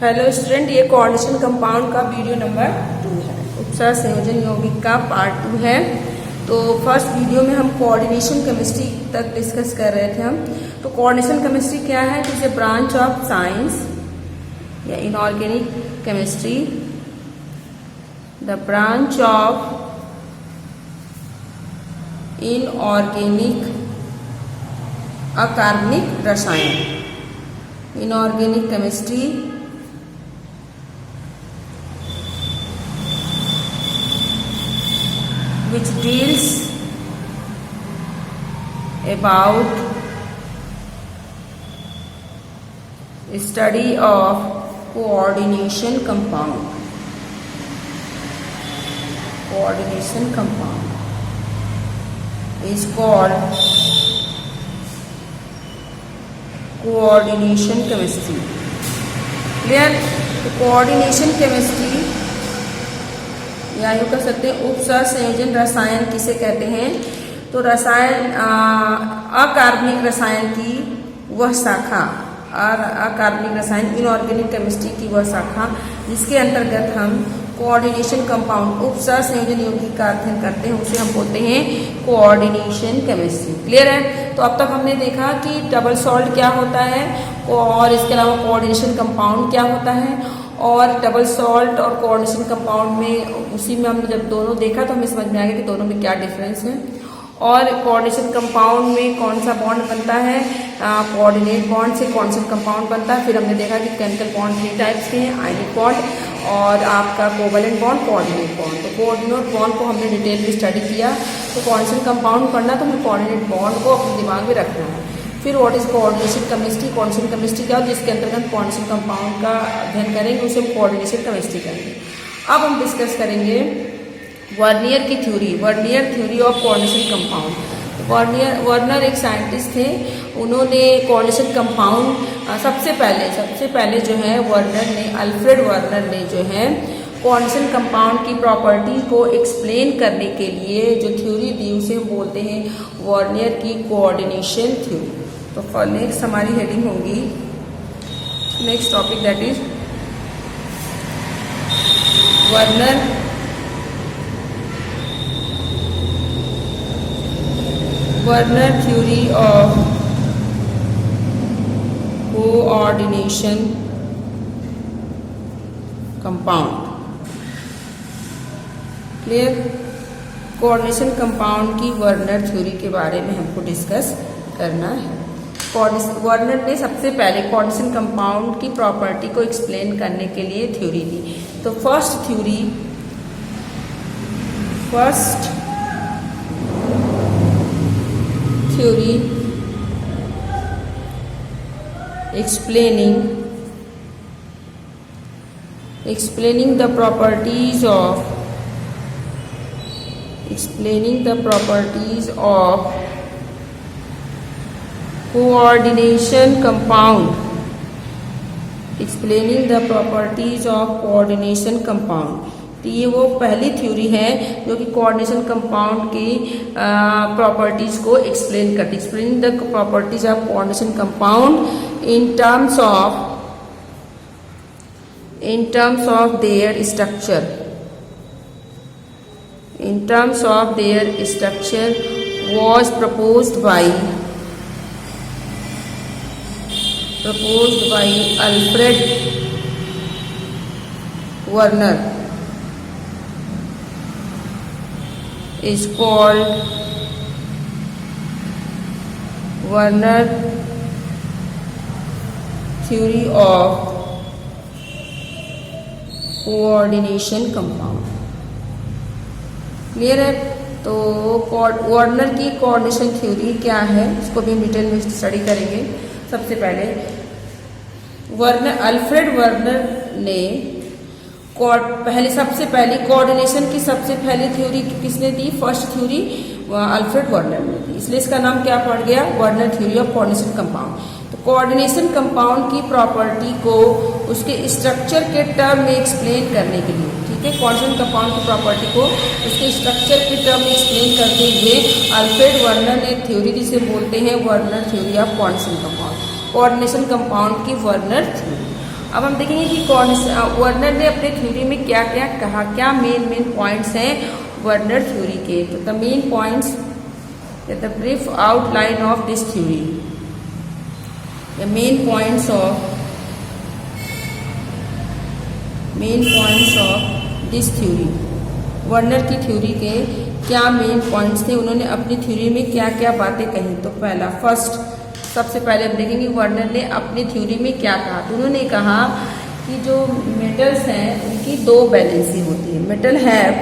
Hello student, ये coordination compound का video number 2 है। उपसर्ग संयोजन यौगिक का पार्ट 2 है। तो फर्स्ट वीडियो में हम कोऑर्डिनेशन केमिस्ट्री तक डिस्कस कर रहे थे हम। तो कोऑर्डिनेशन केमिस्ट्री क्या है? It is a branch of science या inorganic chemistry, the branch of inorganic अकार्बनिक रसायन, inorganic chemistry which deals about study of coordination compound. Coordination compound is called coordination chemistry. Clear? तो coordination chemistry या यूँ कह सकते हैं उपसर्ग संयोजन रसायन किसे कहते हैं? तो रसायन अकार्बनिक रसायन की वह शाखा, अकार्बनिक रसायन इनऑर्गेनिक केमिस्ट्री की वह शाखा जिसके अंतर्गत हम कोऑर्डिनेशन कंपाउंड उपसर्ग संयोजन यौगिक का अध्ययन करते हैं, उसे हम बोलते हैं कोऑर्डिनेशन केमिस्ट्री। क्लियर है? तो अब तक हमने देखा कि डबल सॉल्ट क्या होता है और इसके अलावा कोऑर्डिनेशन कंपाउंड क्या होता है, और डबल सॉल्ट और कोऑर्डिनेशन कंपाउंड में उसी में हमने जब दोनों देखा तो हमें समझ में आ गया कि दोनों में क्या डिफरेंस है। और कोऑर्डिनेशन कंपाउंड में कौन सा बॉन्ड बनता है? कोऑर्डिनेट बॉन्ड से कोऑर्डिनेशन कंपाउंड बनता है। फिर हमने देखा कि केमिकल बॉन्ड 3 टाइप्स के हैं, आयनिक बॉन्ड और आपका कोवैलेंट बॉन्ड, कोऑर्डिनेट बॉन्ड। तो कोऑर्डिनेट बॉन्ड को हमने डिटेल में स्टडी किया। तो कोऑर्डिनेशन कंपाउंड पढ़ना तो हमें कोऑर्डिनेट बॉन्ड को अपने दिमाग में रखना है। फिर what is coordination chemistry? Coordination chemistry क्या हो जिसके अंतर्गत कोऑर्डिनेशन कंपाउंड का अध्ययन करेंगे, उसे हम कोऑर्डिनेशन केमिस्ट्री करेंगे। अब हम डिस्कस करेंगे वर्नियर की theory, vernier theory of coordination compound. Werner एक साइंटिस्ट थे, उन्होंने कोऑर्डिनेशन कंपाउंड सबसे पहले जो है अल्फ्रेड वर्नर ने जो है कोऑर्डिनेशन कंपाउंड की प्रॉपर्टी को एक्सप्लेन करने के लिए जो थ्योरी दी उसे हम बोलते हैं वर्नियर की कोऑर्डिनेशन थ्योरी। तो नेक्स्ट हमारी हेडिंग होगी, next topic that is Werner theory of coordination compound. Clear? Coordination compound की वर्नर थ्योरी के बारे में हमको डिस्कस करना है। वर्नर ने सबसे पहले कोऑर्डिनेशन कंपाउंड की प्रॉपर्टी को एक्सप्लेन करने के लिए थ्योरी दी। तो first theory explaining the properties of coordination compound, तो ये वो पहली थ्योरी है जो कि कोऑर्डिनेशन कंपाउंड की प्रॉपर्टीज को एक्सप्लेन करती है। Explaining the properties of coordination compound in terms of their structure, was proposed by Alfred Werner, is called Werner theory of coordination compound. Clear है? तो वर्नर की कोऑर्डिनेशन थ्योरी क्या है इसको भी हम डिटेल में स्टडी करेंगे। सबसे पहले अल्फ्रेड वर्नर ने सबसे पहली कोऑर्डिनेशन की सबसे पहली थ्योरी किसने दी? फर्स्ट थ्योरी अल्फ्रेड वर्नर ने दी, इसलिए इसका नाम क्या पड़ गया? Werner theory of coordination compound. तो कोऑर्डिनेशन कंपाउंड की प्रॉपर्टी को उसके स्ट्रक्चर के टर्म में एक्सप्लेन करने के लिए, ठीक है, कोऑर्डिनेशन कंपाउंड की प्रॉपर्टी को उसके स्ट्रक्चर के टर्म में एक्सप्लेन करते हुए अल्फ्रेड वर्नर ने थ्योरी जिसे बोलते हैं Werner theory of coordination compound, coordination compound की वर्नर थ्योरी। अब हम देखेंगे कि वर्नर ने अपने थ्योरी में क्या क्या कहा, क्या मेन पॉइंट्स हैं वर्नर थ्योरी के। तो the main points, the brief outline of this theory, the main points of this theory. Werner की थ्योरी के क्या मेन पॉइंट्स थे, उन्होंने अपनी थ्योरी में क्या क्या बातें कही। तो पहला सबसे पहले हम देखेंगे वर्नर ने अपनी थ्योरी में क्या कहा। तो उन्होंने कहा कि जो मेटल्स हैं उनकी दो बैलेंसी होती है। Metal have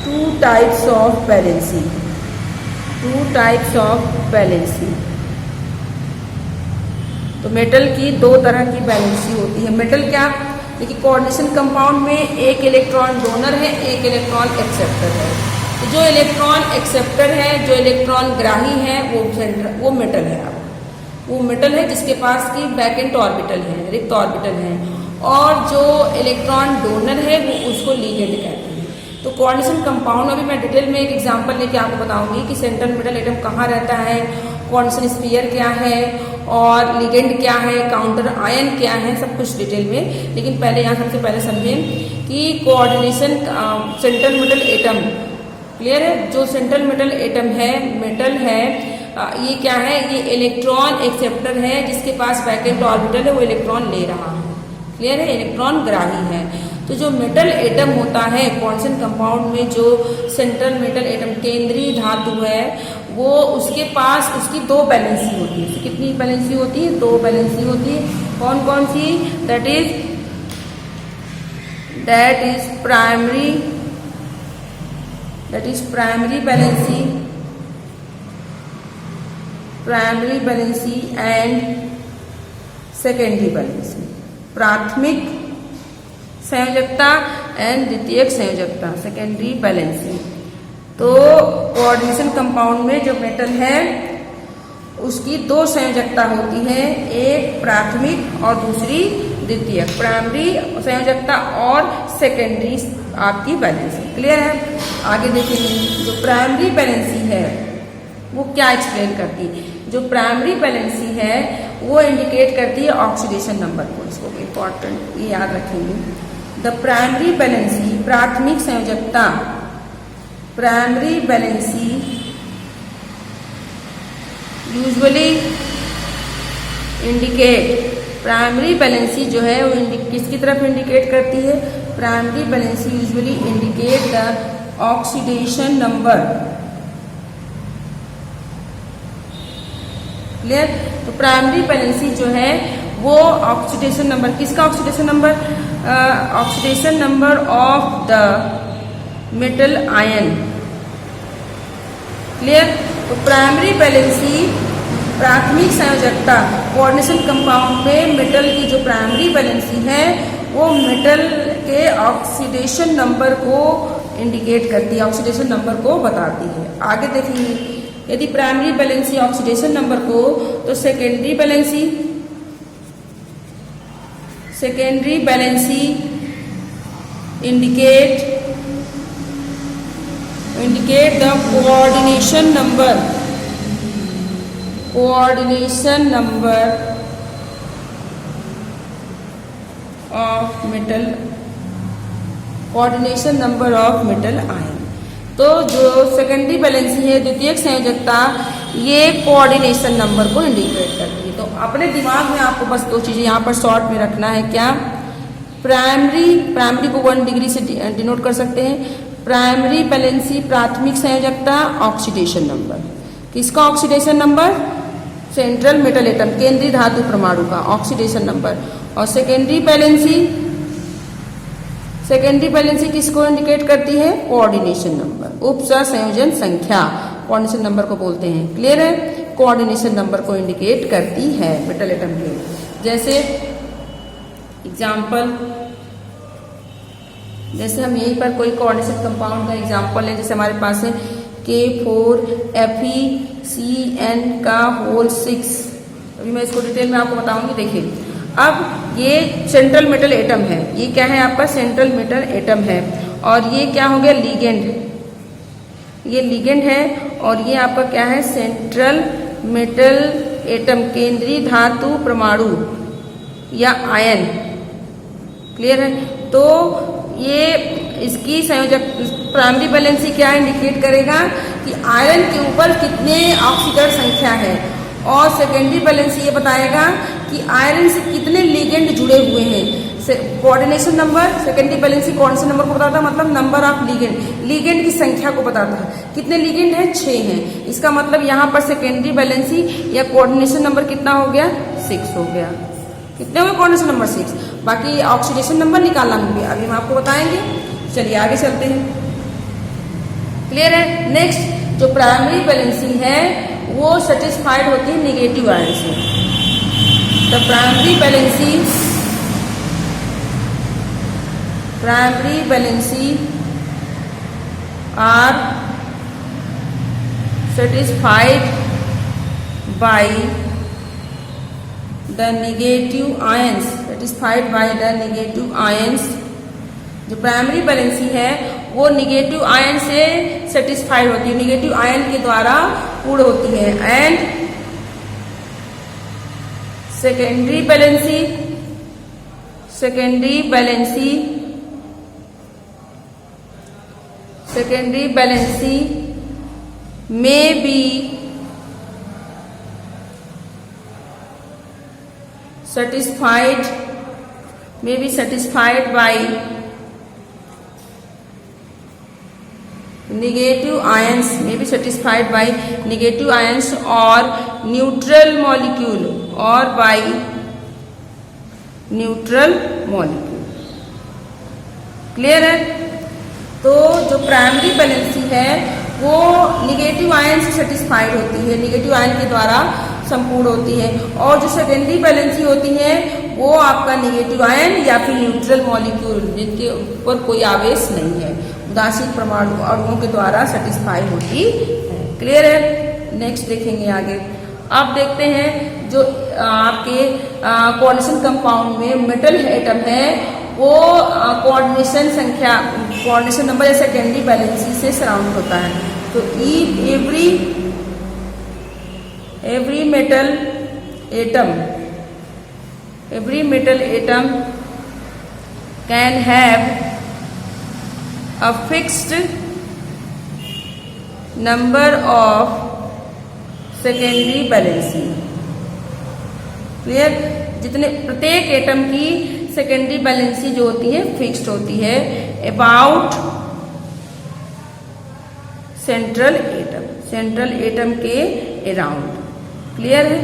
two types of valency. तो मेटल की दो तरह की बैलेंसी होती है। मेटल क्या, देखिए कोऑर्डिनेशन कंपाउंड में एक इलेक्ट्रॉन डोनर है, एक इलेक्ट्रॉन एक्सेप्टर है। तो जो इलेक्ट्रॉन एक्सेप्टर है, जो इलेक्ट्रॉन ग्राही है, वो मेटल है। वो मेटल है जिसके पास की वैकेंट ऑर्बिटल है, रिक्त ऑर्बिटल है। और जो इलेक्ट्रॉन डोनर है वो उसको लिगेंड कहते हैं। तो कोऑर्डिनेशन कंपाउंड, अभी मैं डिटेल में एक एग्जांपल लेके आपको बताऊंगी कि सेंट्रल मेटल एटम कहाँ रहता है, कोऑर्डिनेशन स्फीयर क्या है और लिगेंड क्या है, काउंटर आयन क्या है, सब कुछ डिटेल में। लेकिन पहले यहाँ सबसे पहले समझें कि coordination central metal atom clear है। जो सेंट्रल मेटल एटम है, मेटल है, ये क्या है, ये इलेक्ट्रॉन एक्सेप्टर है जिसके पास वैकेंट ऑर्बिटल है, वो इलेक्ट्रॉन ले रहा है। क्लियर है, इलेक्ट्रॉन ग्राही है। तो जो मेटल एटम होता है कोऑर्डिनेशन कंपाउंड में, जो सेंट्रल मेटल एटम केंद्रीय धातु है, वो उसके पास उसकी दो बैलेंसी होती है। कितनी बैलेंसी होती है? दो बैलेंसी होती है। कौन कौन सी? That is primary valency and secondary valency. प्राथमिक संयोजकता एंड द्वितीयक संयोजकता, सेकेंडरी बैलेंसी। तो कोऑर्डिनेशन कंपाउंड में जो मेटल है उसकी दो संयोजकता होती है, एक प्राथमिक और दूसरी द्वितीयक। प्राइमरी संयोजकता और सेकेंडरी आपकी बैलेंसी। क्लियर है? आगे देखेंगे जो प्राइमरी बैलेंसी है वो क्या एक्सप्लेन करती है। जो प्राइमरी बैलेंसी है वो इंडिकेट करती है ऑक्सीडेशन नंबर को। इसको इम्पोर्टेंट ये याद रखेंगे। द प्राइमरी बैलेंसी, प्राथमिक संयोजकता, primary valency usually indicate, primary valency जो है वो किसकी तरफ इंडिकेट करती है? Primary valency usually indicate the oxidation number. Clear? तो प्राइमरी बैलेंसी जो है वो ऑक्सीडेशन नंबर, किसका oxidation number? Oxidation number of the metal ion. Clear? तो प्राइमरी बैलेंसी, प्राथमिक संयोजकता, कोऑर्डिनेशन कंपाउंड में मेटल की जो प्राइमरी बैलेंसी है वो मेटल के ऑक्सीडेशन नंबर को इंडिकेट करती है, ऑक्सीडेशन नंबर को बताती है। आगे देखेंगे यदि प्राइमरी बैलेंसी ऑक्सीडेशन नंबर को, तो secondary valency indicate the coordination number of metal ion। तो जो सेकेंडरी बैलेंसी है, द्वितीयक संयोजकता, ये कोऑर्डिनेशन नंबर को इंडिकेट करती है। तो अपने दिमाग में आपको बस दो चीजें यहाँ पर शॉर्ट में रखना है। क्या? प्राइमरी को 1 डिग्री से डिनोट कर सकते हैं। प्राइमरी बैलेंसी, प्राथमिक संयोजकता, ऑक्सीडेशन नंबर। किसका oxidation number? Central metal atom, केंद्रीय धातु परमाणु का ऑक्सीडेशन नंबर। और सेकेंडरी बैलेंसी किसको इंडिकेट करती है? कोऑर्डिनेशन नंबर, उपसह संयोजन संख्या, कोऑर्डिनेशन नंबर को बोलते हैं। क्लियर है? कोऑर्डिनेशन नंबर को इंडिकेट करती है मेटल एटम के। जैसे एग्जाम्पल, जैसे हम यहीं पर कोई कोऑर्डिनेशन कंपाउंड का एग्जाम्पल है, जैसे हमारे पास है K4FeCN का होल 6। अभी मैं इसको डिटेल में आपको बताऊंगी। देखिए, अब ये सेंट्रल मेटल एटम है, ये क्या है आपका? सेंट्रल मेटल एटम है। और ये क्या हो गया? लिगेंड। ये लिगेंड है और ये आपका क्या है? सेंट्रल मेटल एटम, केंद्रीय धातु परमाणु या आयन। क्लियर है? तो ये इसकी संयोजक प्राइमरी वैलेंसी क्या इंडिकेट करेगा कि आयरन के ऊपर कितने ऑक्सीकरण संख्या है, और सेकेंडरी वैलेंसी ये बताएगा कि आयरन से कितने लिगेंड जुड़े हुए हैं। कोऑर्डिनेशन नंबर सेकेंडरी वैलेंसी कौन से नंबर को बताता है? मतलब नंबर ऑफ लिगेंड, लिगेंड की संख्या को बताता है। कितने लिगेंड है? 6 हैं। इसका मतलब यहाँ पर सेकेंडरी वैलेंसी या कोऑर्डिनेशन नंबर कितना हो गया? 6 हो गया। कितने हुए कोऑर्डिनेशन नंबर? 6। बाकी ऑक्सीडेशन नंबर निकालना होंगे, अभी हम आपको बताएंगे। चलिए आगे चलते हैं। क्लियर है? नेक्स्ट जो प्राइमरी वैलेंसी है वो सेटिस्फाइड होती है निगेटिव आयन से। The primary valency are satisfied by the negative ions, satisfied by the negative ions। जो प्राइमरी वैलेंसी है वो निगेटिव आयन से सेटिस्फाइड होती है, निगेटिव आयन के द्वारा पूर्ण होती है। And secondary valency may be satisfied by negative ions, or neutral molecule, or by neutral molecule। Clear है? तो जो प्राइमरी वैलेंसी है वो निगेटिव आयन से सेटिस्फाइड होती है, निगेटिव आयन के द्वारा संपूर्ण होती है। और जो सेकेंडरी वैलेंसी होती है वो आपका निगेटिव आयन या फिर न्यूट्रल मॉलिक्यूल जिनके ऊपर कोई आवेश नहीं है, उदासीन परमाणु अणुओं के द्वारा सेटिस्फाई होती है। क्लियर है? नेक्स्ट देखेंगे आगे। अब देखते हैं जो आपके कोऑर्डिनेशन कंपाउंड में मेटल एटम है वो कोऑर्डिनेशन नंबर या सेकेंडरी वैलेंसी से सराउंड होता है। तो every metal atom can have a fixed number of secondary valency। Clear? जितने प्रत्येक एटम की सेकेंडरी वैलेंसी जो होती है फिक्स्ड होती है अबाउट सेंट्रल एटम के अराउंड। क्लियर है?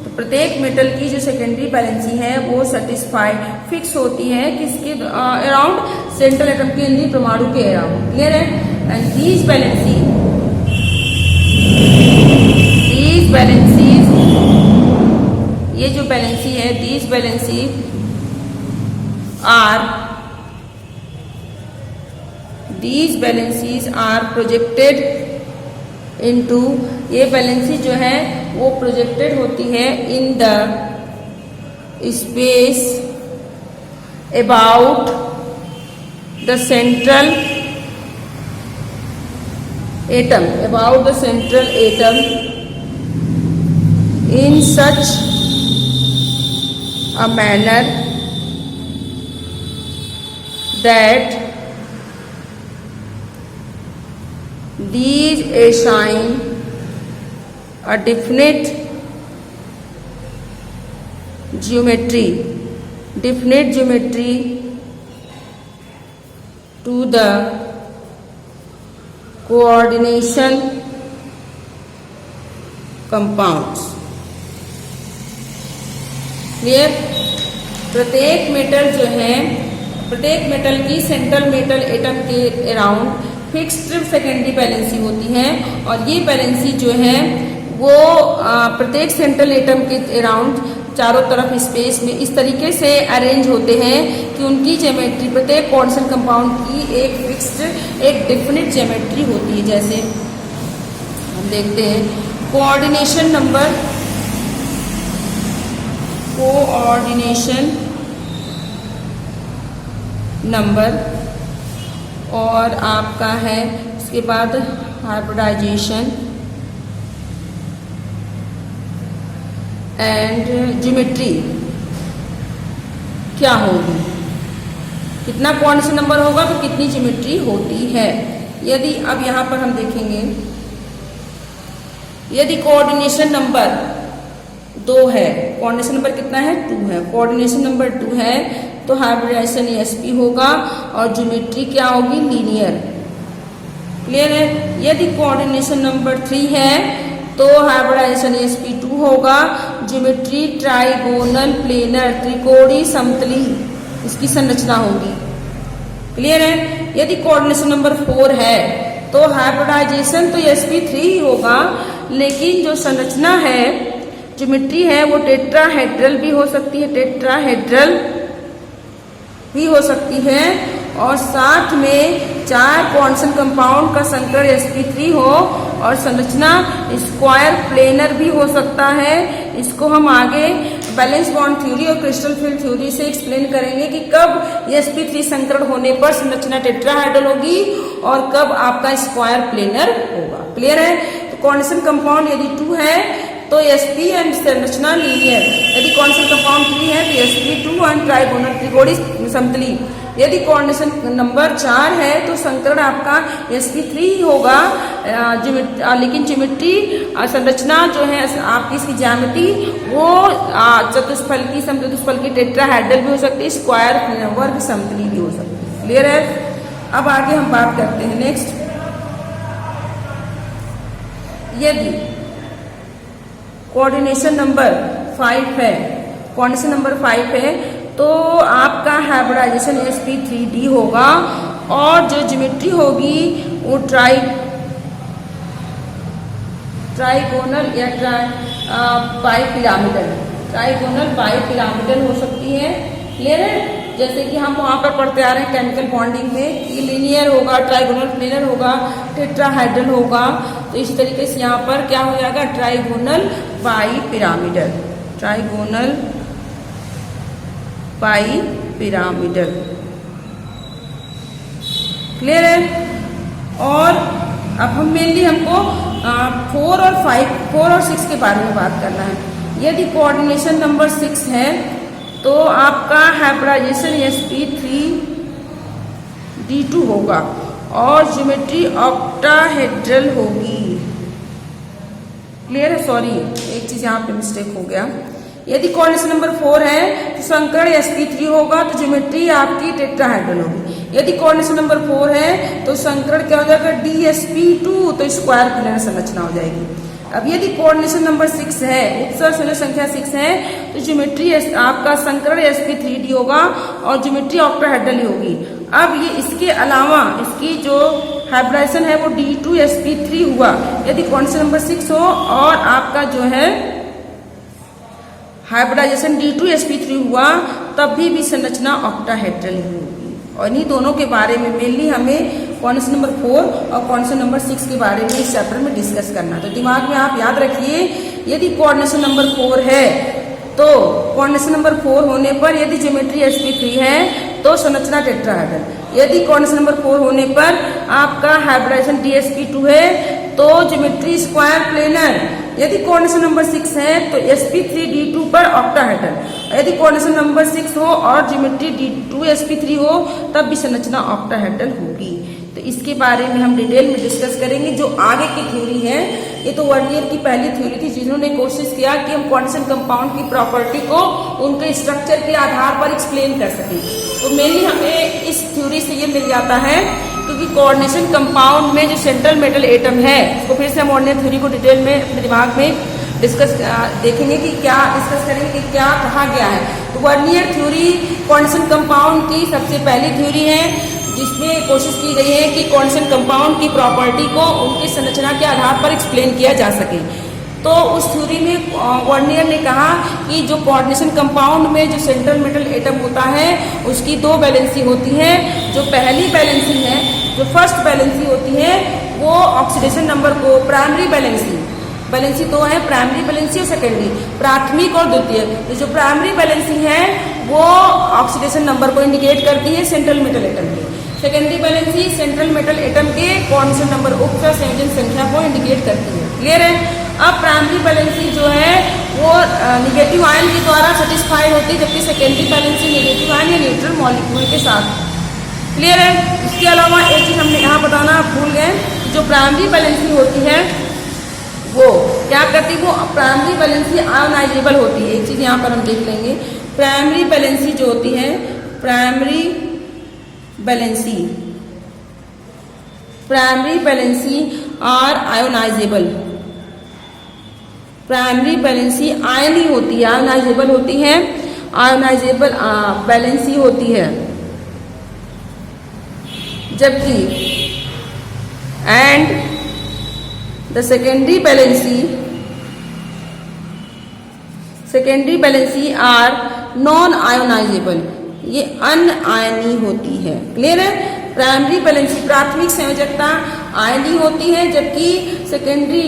तो प्रत्येक मेटल की जो सेकेंडरी वैलेंसी है वो सेटिस्फाइड फिक्स होती है किसके अराउंड? सेंट्रल एटम के केंद्रीय परमाणु के अराउंड। क्लियर है? एंड these valencies, ये जो वैलेंसी है these valencies are projected into, ये वैलेंसी जो है वो प्रोजेक्टेड होती है in the space about the central atom, in such a manner that these assign a definite geometry to the coordination compounds। Clear? प्रत्येक मेटल की central metal atom के around fixed secondary valency होती है, और ये valency जो है वो प्रत्येक सेंट्रल एटम के अराउंड चारों तरफ स्पेस में इस तरीके से अरेंज होते हैं कि उनकी ज्योमेट्री प्रत्येक कोऑर्डिनेशन कंपाउंड की एक फिक्स्ड एक डेफिनेट ज्योमेट्री होती है। जैसे हम देखते हैं कोऑर्डिनेशन नंबर और आपका है उसके बाद हाइब्रिडाइजेशन एंड ज्योमेट्री क्या होगी, कितना कोऑर्डिनेशन नंबर होगा तो कितनी ज्योमेट्री होती है। यदि अब यहाँ पर हम देखेंगे, यदि कोऑर्डिनेशन नंबर 2 है, कोऑर्डिनेशन नंबर कितना है 2 है, कोऑर्डिनेशन नंबर 2 है तो हाइब्रिडाइजेशन ESP होगा और ज्योमेट्री क्या होगी लीनियर। क्लियर है। यदि कोऑर्डिनेशन नंबर 3 है तो हाइब्रिडाइजेशन ESP 2 होगा, ज्योमेट्री ट्राइगोनल प्लेनर त्रिकोणीय समतली इसकी संरचना होगी। क्लियर है। यदि कोऑर्डिनेशन नंबर 4 है तो हाइब्रिडाइजेशन तो ESP 3 ही होगा, लेकिन जो संरचना है ज्योमेट्री है वो टेट्राहेड्रल भी हो सकती है, टेट्राहेड्रल भी हो सकती है और साथ में 4 कोऑर्डिनेशन कंपाउंड का संकर sp3 हो और संरचना स्क्वायर प्लेनर भी हो सकता है। इसको हम आगे बैलेंस बॉन्ड थ्योरी और क्रिस्टल फील्ड थ्योरी से एक्सप्लेन करेंगे कि कब sp3 संकरण होने पर संरचना टेट्राहेड्रल होगी और कब आपका स्क्वायर प्लेनर होगा। क्लियर है। तो कोऑर्डिनेशन कंपाउंड यदि 2 है तो sp एंड संरचना लीनियर, यदि कोऑर्डिनेशन कंपाउंड 3 है तो sp2 एंड ट्राइगोनल त्रिकोणीय समतली। यदि कोऑर्डिनेशन नंबर 4 है तो संकरण आपका sp3 ही होगा, लेकिन ज्योमेट्री संरचना जो है आपकी इसकी ज्यामिति वो चतुष्फलकी समचतुष्फलकी टेट्राहेड्रल भी हो सकती है, स्क्वायर वर्ग समतली भी हो सकती है। क्लियर है। अब आगे हम बात करते हैं नेक्स्ट, यदि कोऑर्डिनेशन नंबर 5 है, कोऑर्डिनेशन नंबर 5 है तो आपका हाइब्रिडाइजेशन sp3d होगा और जो ज्योमेट्री होगी वो ट्राइगोनल या बाइपिरामिडल, ट्राइगोनल बाइपिरामिडल हो सकती है। क्लियर है। जैसे कि हम वहां पर पढ़ते आ रहे हैं केमिकल बॉन्डिंग में कि लीनियर होगा, ट्राइगोनल प्लेनर होगा, टेट्राहेड्रल होगा, तो इस तरीके से यहाँ पर क्या हो जाएगा trigonal bipyramidal, trigonal bipyramidal. Clear है। और अब हम मेनली हमको 4 और 6 के बारे में बात करना है। यदि कोऑर्डिनेशन नंबर 6 है तो आपका हाइब्रिडाइजेशन sp3d2 होगा और ज्योमेट्री ऑक्टाहेड्रल होगी। क्लियर है। सॉरी, एक चीज यहाँ पे मिस्टेक हो गया। यदि कोऑर्डिनेशन नंबर 4 है तो संकरण sp3 होगा तो ज्योमेट्री आपकी टेट्राहेड्रल होगी। यदि कोऑर्डिनेशन नंबर 4 है तो संकरण क्या हो जाएगा dsp2 तो स्क्वायर प्लेनर संरचना हो जाएगी। अब यदि कोऑर्डिनेशन नंबर 6 है, उत्सर्जन संख्या 6 है तो ज्योमेट्री आपका संकरण sp3d होगा और ज्योमेट्री ऑक्टाहेड्रल ही होगी। अब ये इसके अलावा इसकी जो हाइब्रिडाइजेशन है वो d2 sp3 हुआ, यदि कोऑर्डिनेशन नंबर 6 हो और आपका जो है हाइब्रिडाइजेशन d2 sp3 हुआ तब भी संरचना ऑक्टाहेड्रल ही होगी। और इन्हीं दोनों के बारे में मेनली हमें कोऑर्डिनेशन नंबर 4 और कोऑर्डिनेशन नंबर 6 के बारे में इस चैप्टर में डिस्कस करना। तो दिमाग में आप याद रखिए, यदि कोऑर्डिनेशन नंबर 4 है तो कोऑर्डिनेशन नंबर 4 होने पर यदि ज्योमेट्री sp3 है तो संरचना टेट्राहेड्रल, यदि कोऑर्डिनेशन नंबर 4 होने पर आपका हाइब्रिडाइजेशन dsp2 है तो ज्योमेट्री स्क्वायर प्लेनर, यदि कोऑर्डिनेशन नंबर 6 है तो sp3d2 पर ऑक्टाहेड्रल, यदि कोऑर्डिनेशन नंबर 6 हो और ज्योमेट्री d2 sp3 हो तब भी संरचना ऑक्टाहेड्रल होगी। तो इसके बारे में हम डिटेल में डिस्कस करेंगे। जो आगे की थ्योरी है ये तो 1 ईयर की पहली थ्योरी थी जिन्होंने कोशिश किया कि हम कोऑर्डिनेशन कंपाउंड की प्रॉपर्टी को उनके स्ट्रक्चर के आधार पर एक्सप्लेन कर सकें। तो मेनली हमें इस थ्योरी से ये मिल जाता है क्योंकि कोऑर्डिनेशन कंपाउंड में जो सेंट्रल मेटल एटम है उसको फिर से हम ऑर्डिनरी थ्योरी को डिटेल में अपने दिमाग में डिस्कस देखेंगे कि क्या डिस्कस करेंगे कि क्या कहा गया है। तो 1 ईयर थ्योरी कोऑर्डिनेशन कंपाउंड की सबसे पहली थ्योरी है जिसमें कोशिश की गई है कि कोऑर्डिनेशन कंपाउंड की प्रॉपर्टी को उनकी संरचना के आधार पर एक्सप्लेन किया जा सके। तो उस थ्योरी में वर्नियर ने कहा कि जो कोऑर्डिनेशन कंपाउंड में जो सेंट्रल मेटल एटम होता है उसकी 2 वैलेंसी होती है। जो पहली वैलेंसी है, जो फर्स्ट वैलेंसी होती है वो ऑक्सीडेशन नंबर को प्राइमरी वैलेंसी 2 है, प्राइमरी वैलेंसी और सेकेंडरी, प्राथमिक और द्वितीय। तो जो प्राइमरी वैलेंसी है वो ऑक्सीडेशन नंबर को इंडिकेट करती है सेंट्रल मेटल एटम के। Secondary valency central metal atom के कोऑर्डिनेशन नंबर उपसंयोजन संख्या को इंडिकेट करती है। क्लियर है। अब प्राइमरी वैलेंसी जो है वो निगेटिव आयन के द्वारा सेटिस्फाइड होती है, जबकि सेकेंडरी वैलेंसी नेगेटिव आयन या न्यूट्रल मॉलिक्यूल के साथ। क्लियर है। इसके अलावा एक चीज हमने यहाँ बताना भूल गए, जो प्राइमरी वैलेंसी होती है वो क्या करती है, वो प्राइमरी वैलेंसी आयोनाइजेबल होती है। एक चीज यहाँ पर हम देख लेंगे, प्राइमरी वैलेंसी जो होती है, primary valency are ionisable. Primary valency ion ही होती है, आयोनाइजेबल होती है, आयोनाइजेबल वैलेंसी होती है, जबकि and the secondary valency are non ionizable, ये अनआयनी होती है। क्लियर है। प्राइमरी वैलेंसी प्राथमिक संयोजकता आयनी होती है, जबकि सेकेंडरी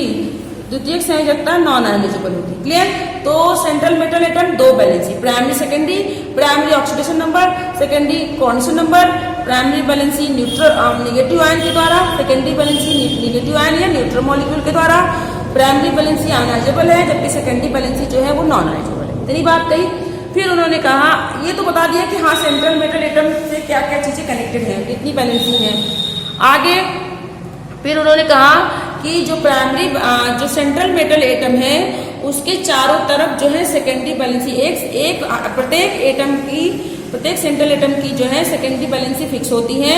द्वितीयक संयोजकता नॉन आयोनाइजेबल होती है। क्लियर। तो सेंट्रल मेटल एटम दो valency, primary secondary, primary oxidation number, secondary coordination number, primary valency negative ion के द्वारा, सेकेंडरी वैलेंसी नेगेटिव आयन या न्यूट्रल मॉलिक्यूल के द्वारा। प्राइमरी वैलेंसी आयोनाइजेबल है, जबकि सेकेंडरी वैलेंसी जो है वो नॉन आयोनाइजेबल है। इतनी बात कही। फिर उन्होंने कहा, ये तो बता दिया कि हाँ सेंट्रल मेटल एटम से क्या क्या चीजें कनेक्टेड हैं, कितनी वैलेंसी है। आगे फिर उन्होंने कहा कि जो प्राइमरी जो सेंट्रल मेटल एटम है उसके चारों तरफ जो है सेकेंडरी वैलेंसी एक प्रत्येक सेंट्रल एटम की जो है सेकेंडरी वैलेंसी फिक्स होती है,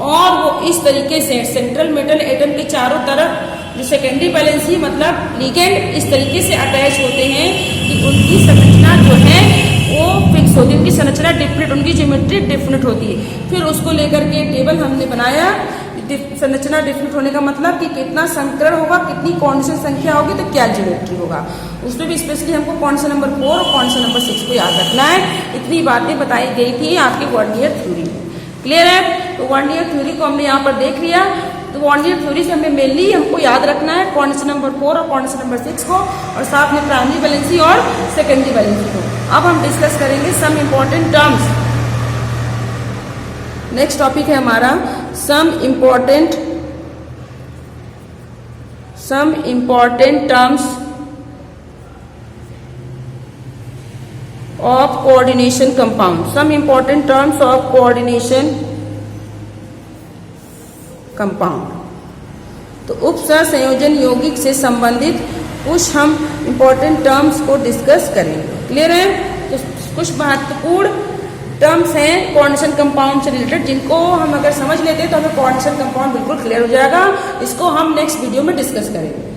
और वो इस तरीके से सेंट्रल मेटल एटम के चारों तरफ जो सेकेंडरी वैलेंसी मतलब लिगेंड इस तरीके से अटैच होते हैं कि उनकी संरचना जो है वो फिक्स होती है, उनकी संरचना डिफिनिट, उनकी ज्योमेट्री डिफिनिट होती है। फिर उसको लेकर के टेबल हमने बनाया, संरचना डिफिनिट होने का मतलब कि कितना संकरण होगा, कितनी कौन-सी संख्या होगी तो क्या ज्योमेट्री होगा। उसमें भी स्पेशली हमको कौन सा नंबर 4 और कौन सा नंबर 6 को याद रखना है। इतनी बातें बताई गई थी आपके 1 ईयर थ्योरी में। क्लियर है। तो 1 ईयर थ्योरी को हमने यहाँ पर देख लिया। तो 1 ईयर थ्योरी से हमें मेनली हमको याद रखना है कौन सा नंबर 4 और कौन सा नंबर 6 को, और साथ में प्राइमरी वैलेंसी और सेकेंडरी वैलेंसी को। अब हम डिस्कस करेंगे some important terms. Next topic है हमारा some important terms of coordination compound. Some important terms of coordination compound. तो उपसह संयोजन यौगिक से संबंधित कुछ हम इम्पोर्टेंट टर्म्स को डिस्कस करेंगे। क्लियर है। तो कुछ महत्वपूर्ण टर्म्स हैं कोऑर्डिनेशन कंपाउंड से रिलेटेड, जिनको हम अगर समझ लेते हैं तो हमें कोऑर्डिनेशन कंपाउंड बिल्कुल क्लियर हो जाएगा। इसको हम नेक्स्ट वीडियो में डिस्कस करेंगे।